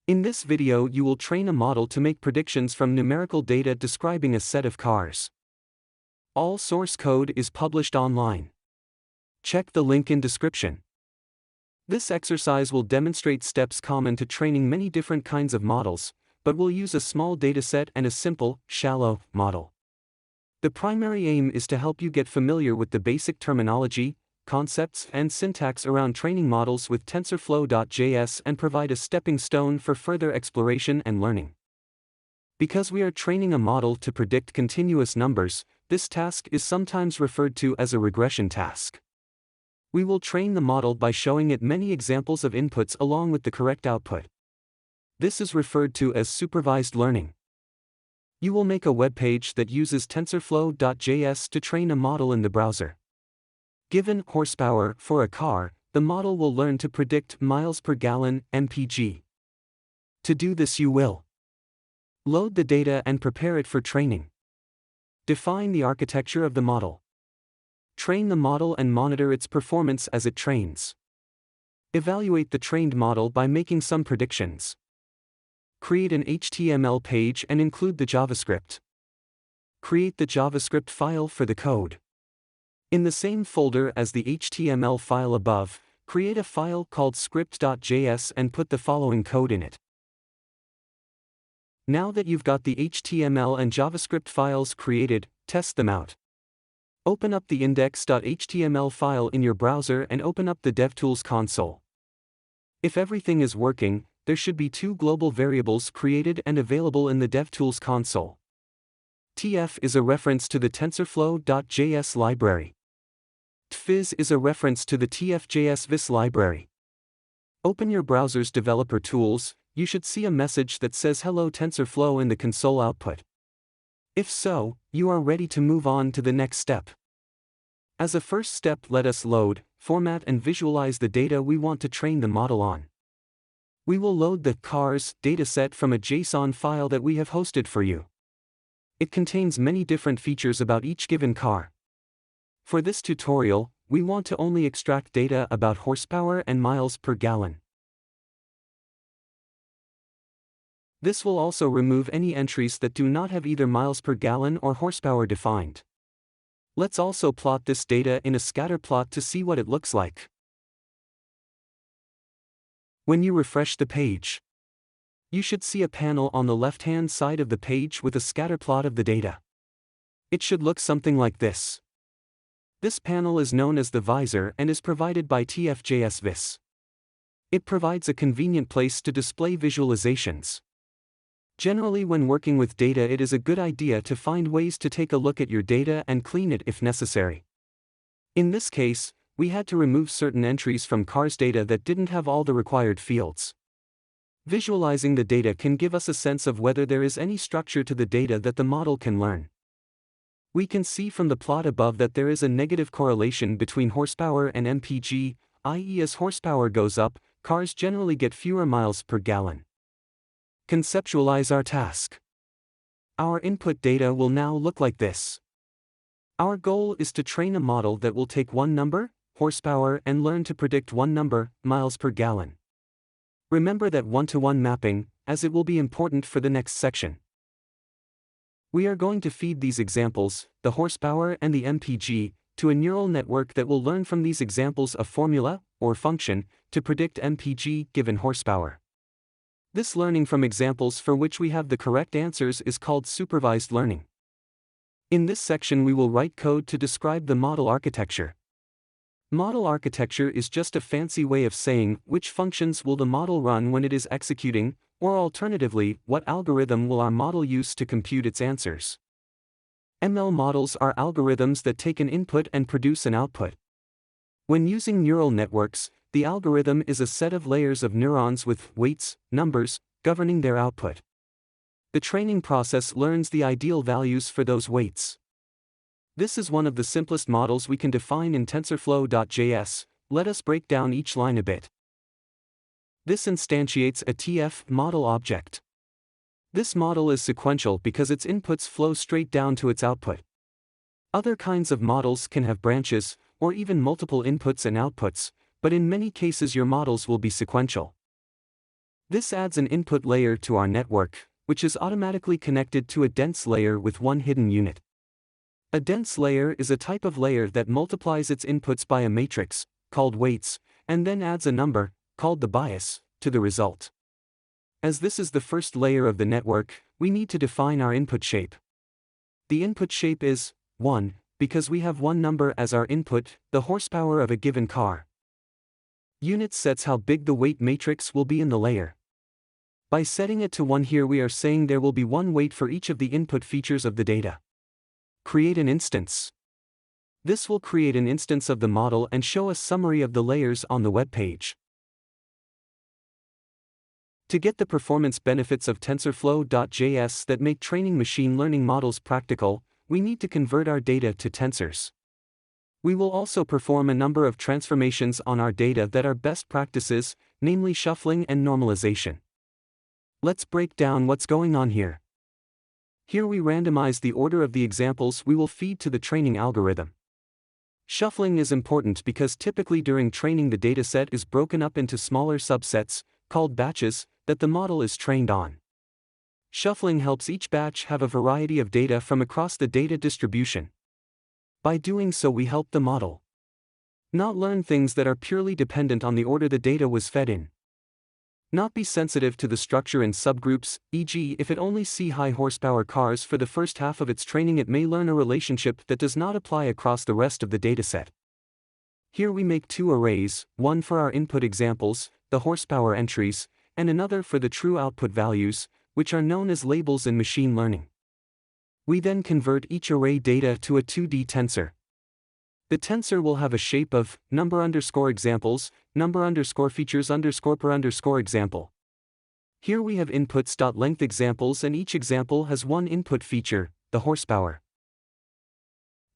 In this video you will train a model to make predictions from numerical data describing a set of cars. All source code is published online. Check the link in description. This exercise will demonstrate steps common to training many different kinds of models, but will use a small dataset and a simple, shallow model. The primary aim is to help you get familiar with the basic terminology, concepts, and syntax around training models with Tensorflow.js and provide a stepping stone for further exploration and learning. Because we are training a model to predict continuous numbers, this task is sometimes referred to as a regression task. We will train the model by showing it many examples of inputs along with the correct output. This is referred to as supervised learning. You will make a webpage that uses Tensorflow.js to train a model in the browser. Given horsepower for a car, the model will learn to predict miles per gallon (mpg). To do this you will load the data and prepare it for training. Define the architecture of the model. Train the model and monitor its performance as it trains. Evaluate the trained model by making some predictions. Create an HTML page and include the JavaScript. Create the JavaScript file for the code. In the same folder as the HTML file above, create a file called script.js and put the following code in it. Now that you've got the HTML and JavaScript files created, test them out. Open up the index.html file in your browser and open up the DevTools console. If everything is working, there should be two global variables created and available in the DevTools console. TF is a reference to the Tensorflow.js library. tfiz is a reference to the tf.js library. Open your browser's developer tools. You should see a message that says Hello TensorFlow in the console output. If so, you are ready to move on to the next step. As a first step, let us load, format and visualize the data we want to train the model on. We will load the cars dataset from a JSON file that we have hosted for you. It contains many different features about each given car. For this tutorial, we want to only extract data about horsepower and miles per gallon. This will also remove any entries that do not have either miles per gallon or horsepower defined. Let's also plot this data in a scatter plot to see what it looks like. When you refresh the page, you should see a panel on the left-hand side of the page with a scatter plot of the data. It should look something like this. This panel is known as the visor and is provided by tf.js. It provides a convenient place to display visualizations. Generally, when working with data, it is a good idea to find ways to take a look at your data and clean it if necessary. In this case, we had to remove certain entries from cars data that didn't have all the required fields. Visualizing the data can give us a sense of whether there is any structure to the data that the model can learn. We can see from the plot above that there is a negative correlation between horsepower and mpg, i.e. as horsepower goes up, cars generally get fewer miles per gallon. Conceptualize our task. Our input data will now look like this. Our goal is to train a model that will take one number, horsepower, and learn to predict one number, miles per gallon. Remember that one-to-one mapping, as it will be important for the next section. We are going to feed these examples, the horsepower and the mpg, to a neural network that will learn from these examples a formula, or function, to predict mpg given horsepower. This learning from examples for which we have the correct answers is called supervised learning. In this section we will write code to describe the model architecture. Model architecture is just a fancy way of saying which functions will the model run when it is executing, or alternatively, what algorithm will our model use to compute its answers. ML models are algorithms that take an input and produce an output. When using neural networks, the algorithm is a set of layers of neurons with weights, numbers, governing their output. The training process learns the ideal values for those weights. This is one of the simplest models we can define in Tensorflow.js. Let us break down each line a bit. This instantiates a TF model object. This model is sequential because its inputs flow straight down to its output. Other kinds of models can have branches, or even multiple inputs and outputs, but in many cases your models will be sequential. This adds an input layer to our network, which is automatically connected to a dense layer with one hidden unit. A dense layer is a type of layer that multiplies its inputs by a matrix, called weights, and then adds a number, called the bias, to the result. As this is the first layer of the network, we need to define our input shape. The input shape is 1, because we have one number as our input, the horsepower of a given car. Units sets how big the weight matrix will be in the layer. By setting it to 1 here we are saying there will be one weight for each of the input features of the data. Create an instance. This will create an instance of the model and show a summary of the layers on the web page. To get the performance benefits of Tensorflow.js that make training machine learning models practical, we need to convert our data to tensors. We will also perform a number of transformations on our data that are best practices, namely shuffling and normalization. Let's break down what's going on here. Here we randomize the order of the examples we will feed to the training algorithm. Shuffling is important because typically during training the dataset is broken up into smaller subsets, called batches, that the model is trained on. Shuffling helps each batch have a variety of data from across the data distribution. By doing so we help the model not learn things that are purely dependent on the order the data was fed in. Not be sensitive to the structure in subgroups, e.g. if it only see high horsepower cars for the first half of its training it may learn a relationship that does not apply across the rest of the dataset. Here we make two arrays, one for our input examples, the horsepower entries, and another for the true output values, which are known as labels in machine learning. We then convert each array data to a 2D tensor. The tensor will have a shape of number_examples, number_features_per_example. Here we have inputs.length examples and each example has one input feature, the horsepower.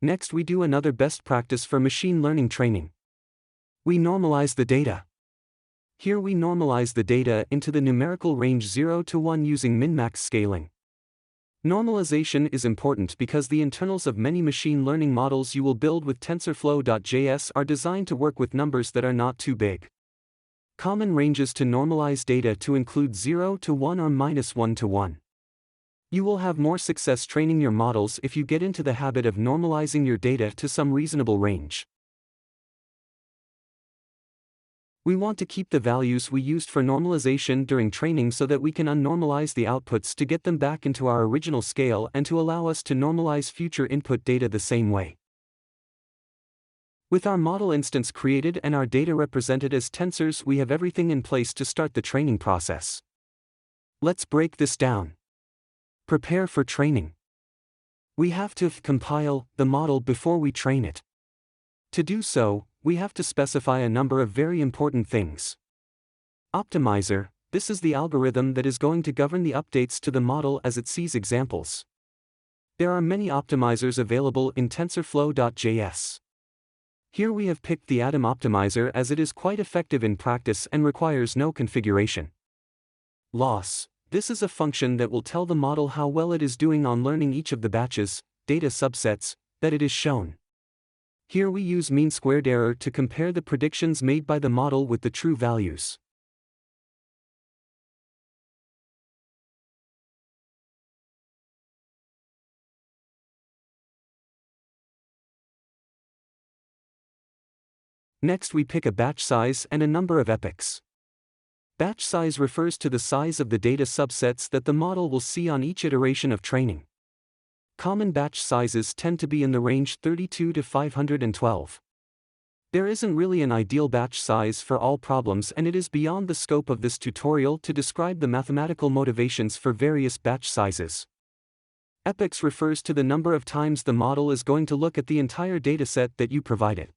Next we do another best practice for machine learning training. We normalize the data. Here we normalize the data into the numerical range 0 to 1 using min-max scaling. Normalization is important because the internals of many machine learning models you will build with Tensorflow.js are designed to work with numbers that are not too big. Common ranges to normalize data to include 0 to 1 or -1 to 1. You will have more success training your models if you get into the habit of normalizing your data to some reasonable range. We want to keep the values we used for normalization during training so that we can unnormalize the outputs to get them back into our original scale and to allow us to normalize future input data the same way. With our model instance created and our data represented as tensors, we have everything in place to start the training process. Let's break this down. Prepare for training. We have to compile the model before we train it. To do so, we have to specify a number of very important things. Optimizer, this is the algorithm that is going to govern the updates to the model as it sees examples. There are many optimizers available in Tensorflow.js. Here we have picked the Atom optimizer as it is quite effective in practice and requires no configuration. Loss, this is a function that will tell the model how well it is doing on learning each of the batches, data subsets, that it is shown. Here we use mean squared error to compare the predictions made by the model with the true values. Next we pick a batch size and a number of epochs. Batch size refers to the size of the data subsets that the model will see on each iteration of training. Common batch sizes tend to be in the range 32 to 512. There isn't really an ideal batch size for all problems, and it is beyond the scope of this tutorial to describe the mathematical motivations for various batch sizes. Epochs refers to the number of times the model is going to look at the entire dataset that you provided.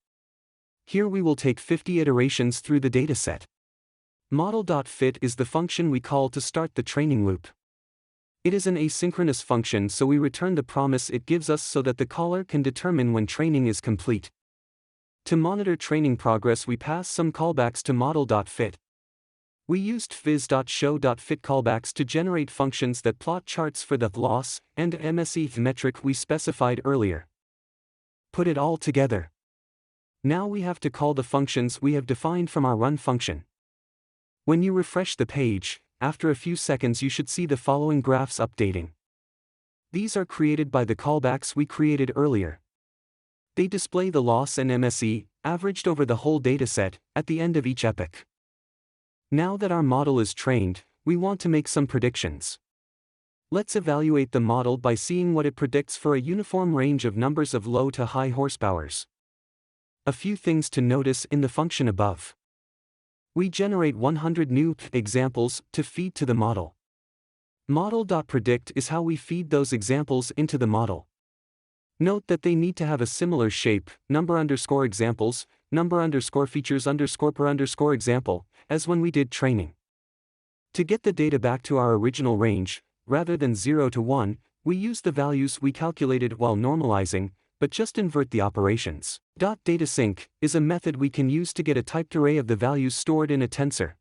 Here we will take 50 iterations through the dataset. Model.fit is the function we call to start the training loop. It is an asynchronous function, so we return the promise it gives us so that the caller can determine when training is complete. To monitor training progress we pass some callbacks to model.fit. We used phys.show.fit callbacks to generate functions that plot charts for the loss and MSE metric we specified earlier. Put it all together. Now we have to call the functions we have defined from our run function. When you refresh the page, after a few seconds you should see the following graphs updating. These are created by the callbacks we created earlier. They display the loss and MSE, averaged over the whole dataset, at the end of each epoch. Now that our model is trained, we want to make some predictions. Let's evaluate the model by seeing what it predicts for a uniform range of numbers of low to high horsepowers. A few things to notice in the function above. We generate 100 new examples to feed to the model. Model.predict is how we feed those examples into the model. Note that they need to have a similar shape, number_examples, number_features_per_example, as when we did training. To get the data back to our original range, rather than 0 to 1, we use the values we calculated while normalizing, but just invert the operations. .datasync is a method we can use to get a typed array of the values stored in a tensor.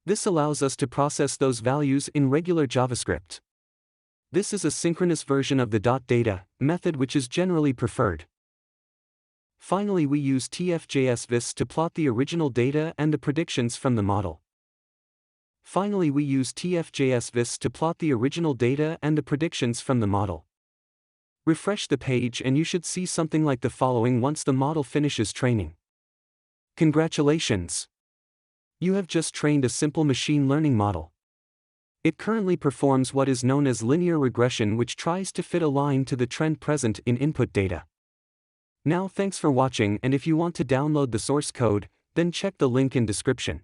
This allows us to process those values in regular JavaScript. This is a synchronous version of the .data method which is generally preferred. Finally, we use tf.js to plot the original data and the predictions from the model. Refresh the page and you should see something like the following once the model finishes training. Congratulations! You have just trained a simple machine learning model. It currently performs what is known as linear regression, which tries to fit a line to the trend present in input data. Now thanks for watching, and if you want to download the source code, then check the link in description.